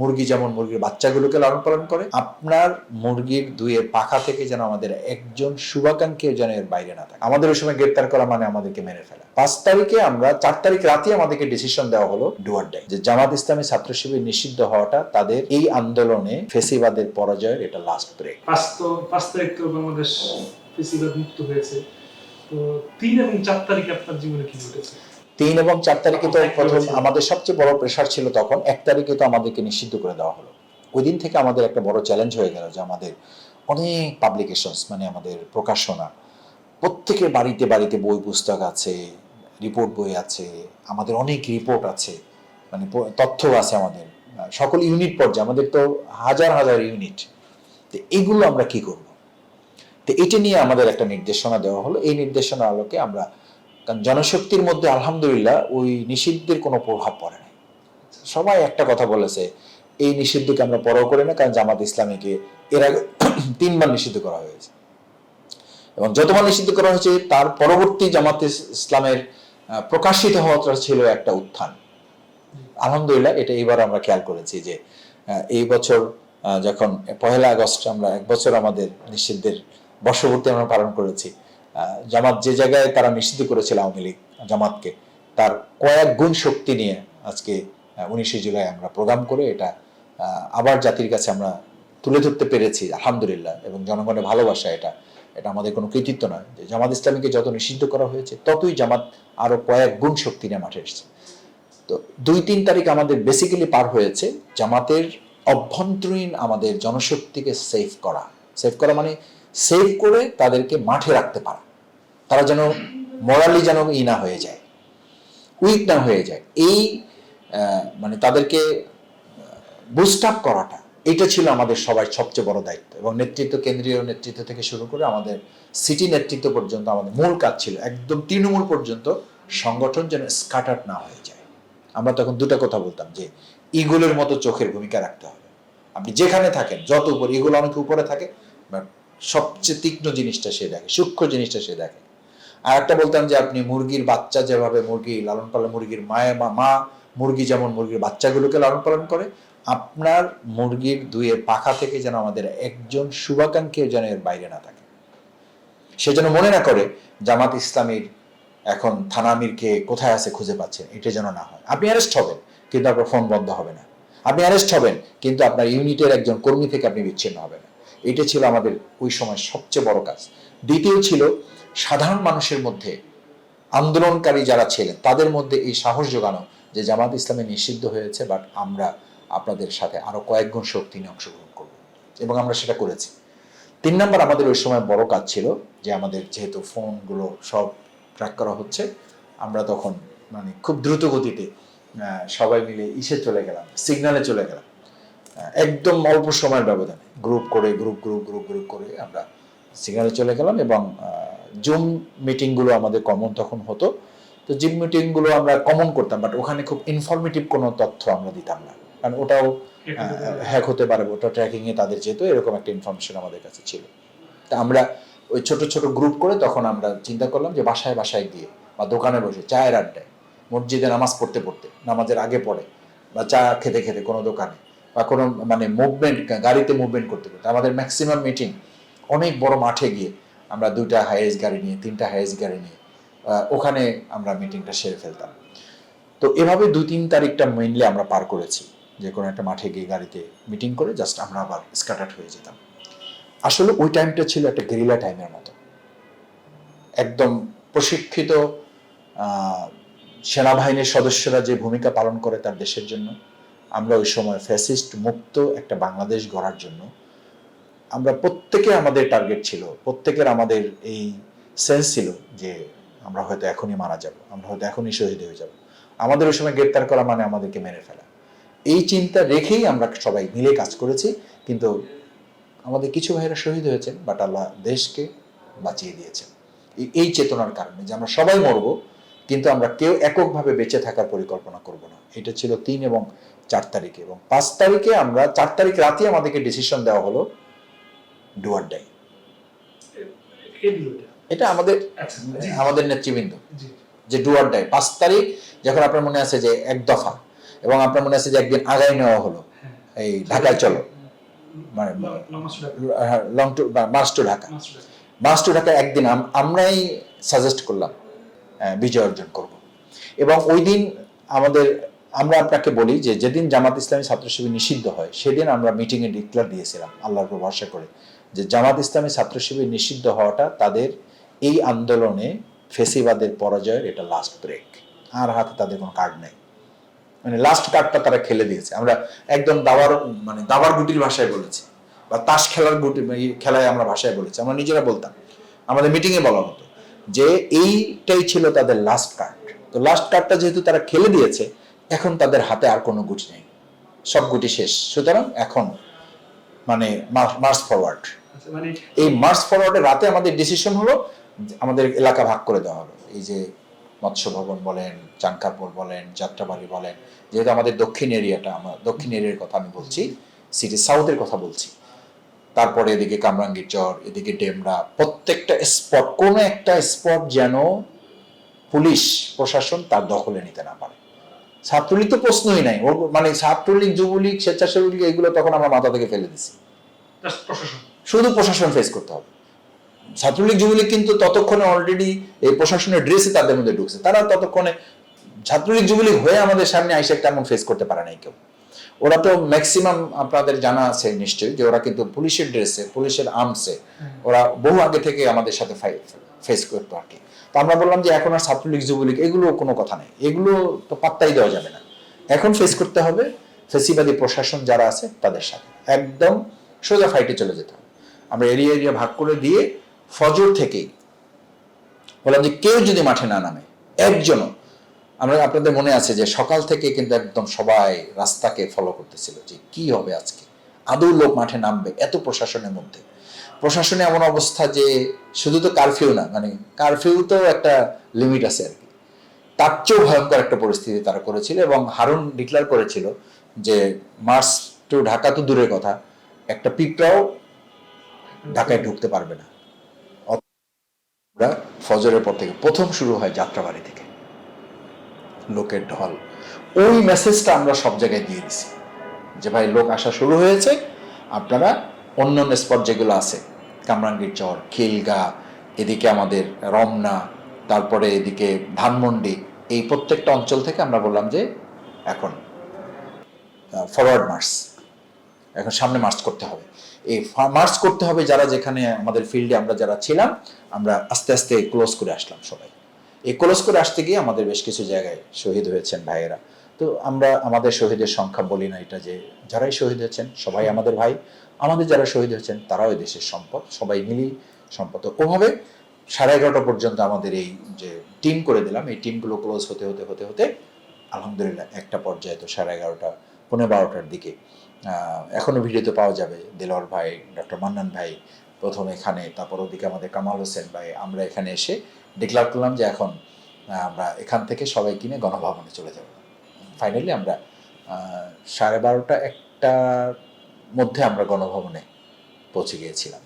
মুরগি যেমন মুরগির বাচ্চাগুলোকে লালন পালন করে, আপনার মুরগির দুইয়ের পাখা থেকে যেন আমাদের একজন শুভাকাঙ্ক্ষীও যেন এর বাইরে না থাকে। আমাদের ওই সময় গ্রেপ্তার করা মানে আমাদেরকে মেরে ফেলা। 5 তারিখে আমরা 4 তারিখ রাতে আমাদেরকে ডিসিশন দেওয়া হলো ডু অর ডাই, যে জামাত ইসলামী ছাত্র শিবির নিষিদ্ধ হওয়াটা তাদের এই আন্দোলনে ফেসিবাদের পরাজয়ের এটা লাস্ট ব্রেক। 5 তারিখ তো বাংলাদেশ ফেসিবাদ মুক্ত হয়েছে, তো 3 এবং 4 তারিখে আপনার জীবনে কি ঘটেছে? 3 এবং 4 তারিখে তো প্রথম আমাদের সবচেয়ে বড় প্রেশার ছিল তখন। 1 তারিখে তো আমাদেরকে নিষিদ্ধ করে দেওয়া হলো। ওই দিন থেকে আমাদের একটা বড় চ্যালেঞ্জ হয়ে গেল যে আমাদের অনেক পাবলিকেশনস মানে আমাদের প্রকাশনা, প্রত্যেকের বাড়িতে বাড়িতে বই পুস্তক আছে, রিপোর্ট বই আছে, আমাদের অনেক রিপোর্ট আছে, মানে তথ্য আছে আমাদের সকল ইউনিট পর্যায়ে, আমাদের তো হাজার হাজার ইউনিট। তো এগুলো আমরা কি করব? তো এটা নিয়ে আমাদের একটা নির্দেশনা দেওয়া হলো। এই নির্দেশনার আলোকে আমরা, কারণ জনশক্তির মধ্যে আলহামদুলিল্লাহ ওই নিষিদ্ধের কোনো প্রভাব পড়ে নাই। সবাই একটা কথা বলেছে, এই নিষিদ্ধকে আমরা পরোয়া করি না, কারণ জামাত ইসলামীকে এর আগে 3 বার নিষিদ্ধ করা হয়েছে, এবং যতবার নিষিদ্ধ করা হয়েছে তার পরবর্তী জামাত ইসলামের প্রকাশিত হওয়াটা ছিল একটা উত্থান। আলহামদুলিল্লাহ এটা এইবার আমরা খেয়াল করেছি যে এই বছর যখন 1 আগস্ট আমরা 1 বছর আমাদের নিষিদ্ধের বর্ষপূর্তি আমরা পালন করেছি, জামাত যে জায়গায় তারা নিষিদ্ধ করেছিল আওয়ামী লীগ জামাতকে, তার কয়েক গুণ শক্তি নিয়ে আজকে 19শে জুলাই আমরা প্রোগ্রাম করে এটা আবার জাতির কাছে আমরা তুলে ধরতে পেরেছি আলহামদুলিল্লাহ, এবং জনগণের ভালোবাসা এটা এটা আমাদের কোনো কৃতিত্ব নয়। যে জামাত ইসলামীকে যত নিষিদ্ধ করা হয়েছে ততই জামাত আরো কয়েক গুণ শক্তি নিয়ে মাঠে এসেছে। তো 2-3 তারিখ আমাদের বেসিক্যালি পার হয়েছে জামাতের অভ্যন্তরীণ আমাদের জনশক্তিকে সেভ করা মানে সেভ করে তাদেরকে মাঠে রাখতে পারা, তারা যেন মোরালি যেন না হয়ে যায়, উইক না হয়ে যায়, এই মানে তাদেরকে বুস্ট আপ করাটা, এটা ছিল আমাদের সবার সবচেয়ে বড় দায়িত্ব। এবং নেতৃত্ব, কেন্দ্রীয় নেতৃত্ব থেকে শুরু করে আমাদের সিটি নেতৃত্ব পর্যন্ত আমাদের মূল কাজ ছিল একদম তৃণমূল পর্যন্ত সংগঠন যেন স্কাটার্ড না হয়ে যায়। আমরা তখন দুটো কথা বলতাম যে ইগলের মতো চোখের ভূমিকা রাখতে হবে। আপনি যেখানে থাকেন, যত উপর, ইগল অনেক উপরে থাকে, বাট সবচেয়ে তীক্ষ্ণ জিনিসটা সে দেখে, সূক্ষ্ম জিনিসটা সে দেখে। আর একটা বলতাম যে আপনি মুরগির বাচ্চা যেভাবে মুরগি লালন পালন, মুরগির মা মুরগি যেমন মুরগির বাচ্চাগুলোকে লালন পালন করে, আপনার মুরগির দুইয়ের পাখা থেকে যেন আমাদের একজন শুভাকাঙ্ক্ষীও যেন এর বাইরে না থাকে। সে যেন মনে না করে জামাত ইসলামীর এখন থানা আমিরকে কোথায় আছে খুঁজে পাচ্ছেন, এটা যেন না হয়। আপনি অ্যারেস্ট হবেন কিন্তু আপনার ফোন বন্ধ হবে না, আপনি অ্যারেস্ট হবেন কিন্তু আপনার ইউনিটের একজন কর্মী থেকে আপনি বিচ্ছিন্ন হবেন না। এটা ছিল আমাদের ওই সময় সবচেয়ে বড় কাজ। দ্বিতীয় ছিল সাধারণ মানুষের মধ্যে, আন্দোলনকারী যারা ছিলেন তাদের মধ্যে এই সাহস জোগানো যে জামাত ইসলামে নিষিদ্ধ হয়েছে, বাট আমরা আপনাদের সাথে আরো কয়েক গুণ শক্তি নিয়ে অংশগ্রহণ করব, এবং আমরা সেটা করেছি। 3 নম্বর আমাদের ওই সময় বড় কাজ ছিল যে আমাদের যেহেতু ফোনগুলো সব ট্র্যাক করা হচ্ছে, আমরা তখন মানে খুব দ্রুত গতিতে সবাই মিলে চলে গেলাম, সিগন্যালে চলে গেলাম, একদম অল্প সময়ের ব্যবধানে গ্রুপ করে আমরা সিগন্যালে চলে গেলাম। এবং জুম মিটিংগুলো আমাদের কমন তখন হতো, তো জুম মিটিংগুলো আমরা কমন করতাম, বাট ওখানে খুব ইনফরমেটিভ কোনো তথ্য আমরা দিতাম না, কারণ ওটাও হ্যাক হতে পারে, ওটা ট্র্যাকিংয়ে তাদের যেহেতু এরকম একটা ইনফরমেশন আমাদের কাছে ছিল। তা আমরা ওই ছোট ছোট গ্রুপ করে তখন আমরা চিন্তা করলাম যে বাসায় বাসায় গিয়ে বা দোকানে বসে চায়ের আড্ডায়, মসজিদে নামাজ পড়তে পড়তে, নামাজের আগে পড়ে, বা চা খেতে খেতে কোনো দোকানে, বা কোনো মানে মুভমেন্ট, গাড়িতে মুভমেন্ট করতে করতে, আমাদের ম্যাক্সিমাম মিটিং অনেক বড় মাঠে গিয়ে আমরা 2টা হাইয়েস্ট গাড়ি নিয়ে, 3টা হাইয়েস্ট গাড়ি নিয়ে ওখানে আমরা মিটিংটা সেরে ফেলতাম। তো এভাবে 2-3 তারিখটা মেইনলি আমরা পার করেছি, যে কোনো একটা মাঠে গিয়ে গাড়িতে মিটিং করে জাস্ট আমরা আবার স্ক্যাটার্ড হয়ে যেতাম। আসলে ওই টাইমটা ছিল একটা গেরিলা টাইমের মতো, একদম প্রশিক্ষিত সেনাবাহিনীর সদস্যরা যে ভূমিকা পালন করে তার দেশের জন্য, আমরা ওই সময় ফ্যাসিস্ট মুক্ত একটা বাংলাদেশ গড়ার জন্য আমরা প্রত্যেকে, আমাদের টার্গেট ছিল, প্রত্যেকের আমাদের এই সেন্স ছিল যে আমরা হয়তো এখনই মারা যাব, আমরা হয়তো এখনই শহীদ হয়ে যাব, আমাদের ওই সময় গ্রেপ্তার করা মানে আমাদেরকে মেরে ফেলা। এই চিন্তা রেখেই আমরা সবাই মিলে কাজ করেছি, কিন্তু আমাদের কিছু ভাইরা শহীদ হয়েছেন, বাট আল্লাহ দেশকে বাঁচিয়ে দিয়েছেন এই চেতনার কারণে যে আমরা সবাই মরব, কিন্তু আমরা কেউ এককভাবে বেঁচে থাকার পরিকল্পনা করব না। এটা ছিল 3 এবং 4 তারিখে। এবং 5 তারিখে আমরা 4 তারিখ রাতে আমাদেরকে ডিসিশন দেওয়া হলো ডু অর ডাই। এটা আমাদের নেতৃবৃন্দ যে ডু অর ডাই। 5 তারিখ যখন আপনার মনে আছে যে 1 দফা, এবং আপনার মনে আছে যে একদিন আগায় নেওয়া হলো, এই ঢাকায় চলো, মানে long to march to Dhaka, march to Dhaka একদিন আমরাই সাজেস্ট করলাম বিজয় অর্জন করব। এবং ওই দিন আমরা আপনাকে বলি যে যেদিন জামাত ইসলামী ছাত্র শিবির নিষিদ্ধ হয় সেদিন আমরা মিটিংয়ে ডিক্লেয়ার দিয়েছিলাম আল্লাহর উপর ভরসা করে যে জামাত ইসলামী ছাত্র শিবির নিষিদ্ধ হওয়াটা তাদের এই আন্দোলনে ফেসিবাদের পরাজয়ের এটা লাস্ট ব্রেক, আর হাতে তাদের কোনো কার্ড নেই, মানে লাস্ট কার্ডটা তারা খেলে দিয়েছে। আমরা একদম দাবার গুটির ভাষায় বলেছি, বা তাস খেলার গুটি খেলায় আমরা ভাষায় বলেছি, আমরা নিজেরা বলতাম, আমাদের মিটিংয়ে বলা হতো যে এইটাই ছিল তাদের লাস্ট কার্ড। তো লাস্ট কার্ডটা যেহেতু তারা খেলে দিয়েছে, এখন তাদের হাতে আর কোনো গুটি নেই, সব গুটি শেষ। সুতরাং এখন মানে মার্চ ফরওয়ার্ড। এই মার্চ ফরওয়ার্ডের রাতে আমাদের ডিসিশন হলো আমাদের এলাকা ভাগ করে দেওয়া হলো। এই যে মৎস্য ভবন বলেন, চানকাপুর বলেন, যাত্রাবাড়ি বলেন, যেহেতু আমাদের দক্ষিণ এরিয়াটা, আমার দক্ষিণ এরিয়ার কথা আমি বলছি, সিটি সাউথের কথা বলছি, তারপরে এদিকে কামরাঙ্গীর চর, এদিকে ডেমরা, প্রত্যেকটা স্পট, কোনো একটা স্পট যেন পুলিশ প্রশাসন তার দখলে নিতে না পারে। ছাত্রলীগ তো প্রশ্নই নাই, মানে ছাত্রলীগ, যুবলীগ, স্বেচ্ছাসেবক লীগ এগুলো তখন আমরা মাথা থেকে ফেলে দিছি, শুধু প্রশাসন ফেস করতে হবে। ছাত্রলীগ যুবলীগ কিন্তু ততক্ষণে অলরেডি এই প্রশাসনের ড্রেসে তাদের মধ্যে ঢুকছে, তারা ততক্ষণে ছাত্রলীগ যুবলীগ হয়ে আমাদের সামনে আইসে তেমন ফেস করতে পারে নাই কেউ। ওরা তো ম্যাক্সিমাম আপনাদের জানা আছে নিশ্চয়ই যে ওরা কিন্তু পুলিশের ড্রেসে, পুলিশের আর্মসে ওরা বহু আগে থেকে আমাদের সাথে ফেস করতো আর কি। তো আমরা বললাম যে এখন আর ছাত্রলীগ যুবলীগ এগুলো কোনো কথা নেই, এগুলো তো পাত্তাই দেওয়া যাবে না, এখন ফেস করতে হবে ফেসিবাদী প্রশাসন যারা আছে তাদের সাথে, একদম সোজা ফাইটে চলে যেতে হবে। আমরা এরিয়া এরিয়া ভাগ করে দিয়ে ফজর থেকেই বললাম যে কেউ যদি মাঠে না নামে, একজনও, আমরা আপনাদের মনে আছে যে সকাল থেকে কিন্তু একদম সবাই রাস্তাকে ফলো করতেছিল যে কি হবে আজকে, আদৌ লোক মাঠে নামবে এত প্রশাসনের মধ্যে। প্রশাসনে এমন অবস্থা যে শুধু তো কারফিউ না, মানে কারফিউ তো একটা লিমিট আছে আর কি, তার চেয়েও ভয়ঙ্কর একটা পরিস্থিতি তারা করেছিল। এবং হারুন ডিক্লেয়ার করেছিল যে মার্চ টু ঢাকা তো দূরের কথা, একটা পিঁপড়াও ঢাকায় ঢুকতে পারবে না। আমরা ফজরের পর থেকে প্রথম শুরু হয় যাত্রাবাড়ি থেকে লোকের ঢল, ওই মেসেজটা আমরা সব জায়গায় দিয়ে দিছি যে ভাই লোক আসা শুরু হয়েছে, আপনারা অন্য অন্য স্পট যেগুলো আছে, কামরাঙ্গীর চর, খিলগা, এদিকে আমাদের রমনা, তারপরে এদিকে ধানমন্ডি, এই প্রত্যেকটা অঞ্চল থেকে আমরা বললাম যে এখন ফরওয়ার্ড মার্চ, এখন সামনে মার্চ করতে হবে। এই মার্চ করতে হবে, যারা যেখানে আমাদের ফিল্ডে আমরা যারা ছিলাম, আমরা আস্তে আস্তে ক্লোজ করে আসলাম সবাই। এই ক্লোজ করে আসতে গিয়ে আমাদের বেশ কিছু জায়গায় শহীদ হয়েছেন ভাইয়েরা। তো আমরা আমাদের শহীদের সংখ্যা বলি না, এটা যে যারাই শহীদ হয়েছেন সবাই আমাদের ভাই, আমাদের যারা শহীদ হয়েছেন তারাও দেশের সম্পদ, সবাই মিলেই সম্পদ। ওভাবে 11:30 পর্যন্ত আমাদের এই যে টিম করে দিলাম, এই টিমগুলো ক্লোজ হতে হতে হতে হতে আলহামদুলিল্লাহ একটা পর্যায়ে তো 11:30 11:15 দিকে এখনো ভিডিওতে পাওয়া যাবে দেলোয়ার ভাই, ডক্টর মান্নান ভাই প্রথম এখানে, তারপর ওদিকে আমাদের কামাল হোসেন ভাই, আমরা এখানে এসে ডিক্লেয়ার করলাম যে এখন আমরা এখান থেকে সবাই কিনে গণভবনে চলে যাব। ফাইনালি আমরা 12:30 1টার মধ্যে আমরা গণভবনে পৌঁছে গিয়েছিলাম।